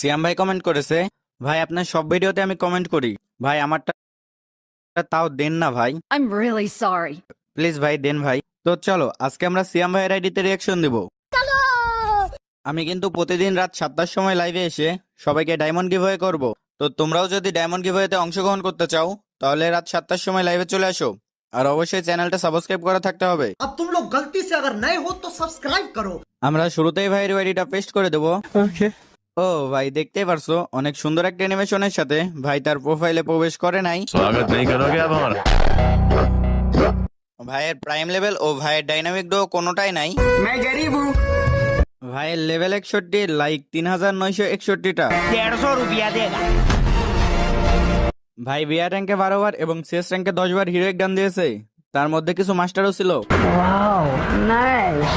সিয়াম ভাই কমেন্ট করেছে, ভাই আপনার সব ভিডিওতে আমি কমেন্ট করি, ভাই আমারটা তাও দেন না ভাই, I'm really sorry. প্লিজ ভাই দেন ভাই। তো চলো আজকে আমরা সিয়াম ভাইয়ের আইডিতে রিয়াকশন দিব। আমি কিন্তু প্রতিদিন রাত 7টার সময় লাইভে এসে সবাইকে ডায়মন্ড গিভওয়ে করব। তো তোমরাও যদি ডায়মন্ড গিভওয়েতে অংশগ্রহণ করতে চাও তাহলে রাত 7টার সময় লাইভে চলে আসো, আর অবশ্যই চ্যানেলটা সাবস্ক্রাইব করা থাকতে হবে। अब तुम लोग गलती से अगर नए हो तो सब्सक्राइब करो। আমরা শুরুতেই ভাইয়ের আইডিটা পেস্ট করে দেবো। ও ভাই দেখতেই পারছো অনেক সুন্দর একটা অ্যানিমেশনের সাথে ভাই তার প্রোফাইলে প্রবেশ করে নাই। स्वागत नहीं करोगे आप हमारा? ভাইয়ের প্রাইম লেভেল ও ভাইয়ের ডাইনামিক ডো কোনোটাই নাই। मैं गरीब हूँ। ভাইয়ের লেভেল 61, লাইক 3961টা। 150 रुपया देगा। ভাই বিআর র্যাঙ্কে 12 বার এবং সিএস র্যাঙ্কে 10 বার হিরোইক ডান দিয়েছে, তার মধ্যে কিছু মাস্টারও ছিল। Wow, nice.